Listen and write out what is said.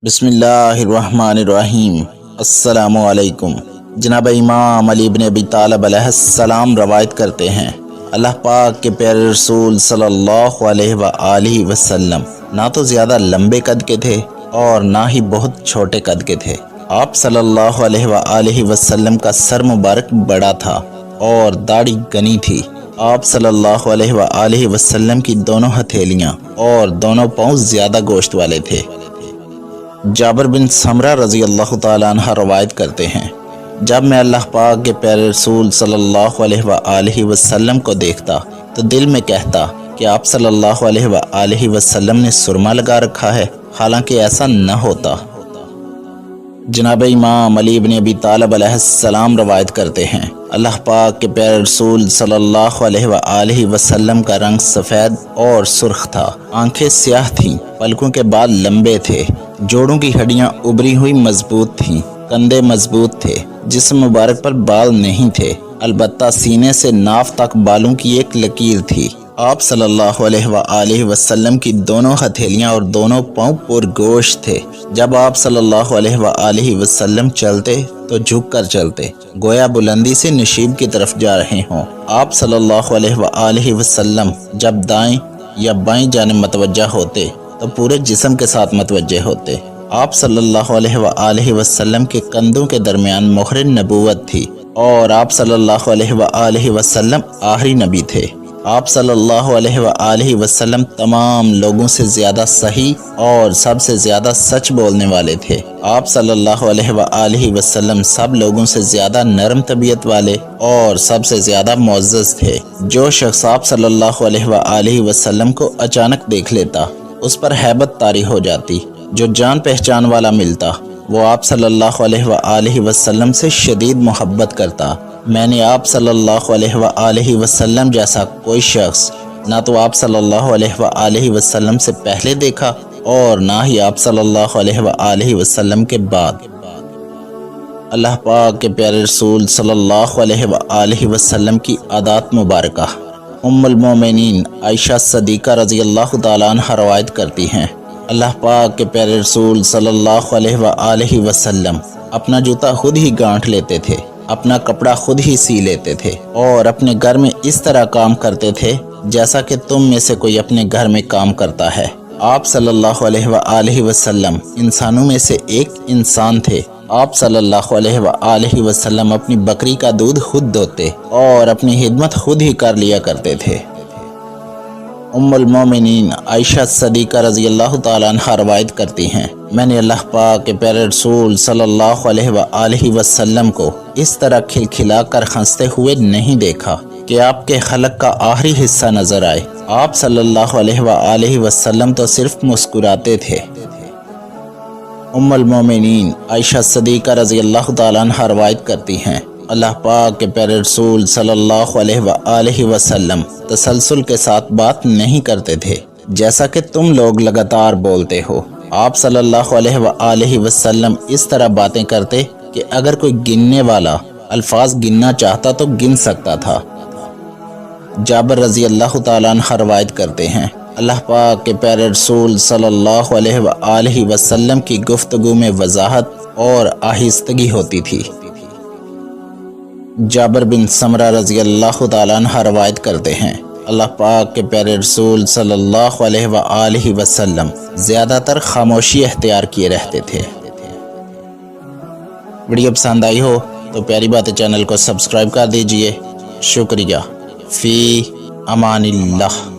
بسم اللہ الرحمن الرحیم۔ السلام علیکم۔ جناب امام علی بن ابی طالب علیہ السلام روایت کرتے ہیں، اللہ پاک کے پیارے رسول صلی اللہ علیہ وآلہ وسلم نہ تو زیادہ لمبے قد کے تھے اور نہ ہی بہت چھوٹے قد کے تھے۔ آپ صلی اللہ علیہ وآلہ وسلم کا سر مبارک بڑا تھا اور داڑھی گھنی تھی۔ آپ صلی اللہ علیہ وآلہ وسلم کی دونوں ہتھیلیاں اور دونوں پاؤں زیادہ گوشت والے تھے۔ جابر بن سمرہ رضی اللہ تعالیٰ عنہ روایت کرتے ہیں، جب میں اللہ پاک کے پیارے رسول صلی اللہ علیہ وآلہ وسلم کو دیکھتا تو دل میں کہتا کہ آپ صلی اللہ علیہ وآلہ وسلم نے سرما لگا رکھا ہے، حالانکہ ایسا نہ ہوتا۔ جناب امام علی بن ابی طالب علیہ السلام روایت کرتے ہیں، اللہ پاک کے پیارے رسول صلی اللہ علیہ وآلہ وسلم کا رنگ سفید اور سرخ تھا، آنکھیں سیاہ تھیں، پلکوں کے بال لمبے تھے، جوڑوں کی ہڈیاں ابری ہوئی مضبوط تھیں، کندھے مضبوط تھے، جسم مبارک پر بال نہیں تھے، البتہ سینے سے ناف تک بالوں کی ایک لکیر تھی۔ آپ صلی اللہ علیہ وآلہ وسلم کی دونوں ہتھیلیاں اور دونوں پاؤں پر گوشت تھے۔ جب آپ صلی اللہ علیہ وآلہ وسلم چلتے تو جھک کر چلتے، گویا بلندی سے نشیب کی طرف جا رہے ہوں۔ آپ صلی اللہ علیہ وآلہ وسلم جب دائیں یا بائیں جانب متوجہ ہوتے تو پورے جسم کے ساتھ متوجہ ہوتے۔ آپ صلی اللہ علیہ وآلہ وسلم کے کندھوں کے درمیان مہر نبوت تھی اور آپ صلی اللہ علیہ وآلہ وسلم آخری نبی تھے۔ آپ صلی اللہ علیہ وآلہ وسلم تمام لوگوں سے زیادہ صحیح اور سب سے زیادہ سچ بولنے والے تھے۔ آپ صلی اللہ علیہ وآلہ وسلم سب لوگوں سے زیادہ نرم طبیعت والے اور سب سے زیادہ معزز تھے۔ جو شخص آپ صلی اللہ علیہ وآلہ وسلم کو اچانک دیکھ لیتا اس پر ہیبت طاری ہو جاتی، جو جان پہچان والا ملتا وہ آپ صلی اللہ علیہ وآلہ وسلم سے شدید محبت کرتا۔ میں نے آپ صلی اللہ علیہ وآلہ وسلم جیسا کوئی شخص نہ تو آپ صلی اللہ علیہ وآلہ وسلم سے پہلے دیکھا اور نہ ہی آپ صلی اللہ علیہ وآلہ وسلم کے بعد۔ اللہ پاک کے پیارے رسول صلی اللہ علیہ وآلہ وسلم کی عادات مبارکہ۔ ام المومنین عائشہ صدیقہ رضی اللہ تعالیٰ عنہ روایت کرتی ہیں، اللہ پاک کے پیارے رسول صلی اللہ علیہ وآلہ وسلم اپنا جوتا خود ہی گانٹھ لیتے تھے، اپنا کپڑا خود ہی سی لیتے تھے اور اپنے گھر میں اس طرح کام کرتے تھے جیسا کہ تم میں سے کوئی اپنے گھر میں کام کرتا ہے۔ آپ صلی اللہ علیہ وآلہ وسلم انسانوں میں سے ایک انسان تھے۔ آپ صلی اللہ علیہ وآلہ وسلم اپنی بکری کا دودھ خود دوتے اور اپنی خدمت خود ہی کر لیا کرتے تھے۔ ام المومنین عائشہ صدیقہ رضی اللہ تعالیٰ عنہ روایت کرتی ہیں، میں نے اللہ پاک کے پیارے رسول صلی اللہ علیہ وآلہ وسلم کو اس طرح کھلکھلا کر ہنستے ہوئے نہیں دیکھا کہ آپ کے خلق کا آخری حصہ نظر آئے۔ آپ صلی اللہ علیہ وآلہ وسلم تو صرف مسکراتے تھے۔ ام المومنین عائشہ صدیقہ رضی اللہ تعالیٰ عنہ روایت کرتی ہیں، اللہ پاک کے پیارے رسول صلی اللہ علیہ وآلہ وسلم تسلسل کے ساتھ بات نہیں کرتے تھے جیسا کہ تم لوگ لگاتار بولتے ہو۔ آپ صلی اللہ علیہ وآلہ وسلم اس طرح باتیں کرتے کہ اگر کوئی گننے والا الفاظ گننا چاہتا تو گن سکتا تھا۔ جابر رضی اللہ تعالیٰ عنہ روایت کرتے ہیں، اللہ پاک کے پیارے رسول صلی اللہ علیہ وآلہ وسلم کی گفتگو میں وضاحت اور آہستگی ہوتی تھی۔ جابر بن سمرہ رضی اللہ تعالیٰ عنہ روایت کرتے ہیں، اللہ پاک کے پیارے رسول صلی اللہ علیہ وآلہ وسلم زیادہ تر خاموشی اختیار کیے رہتے تھے۔ ویڈیو پسند آئی ہو تو پیاری باتیں چینل کو سبسکرائب کر دیجئے۔ شکریہ۔ فی امان اللہ۔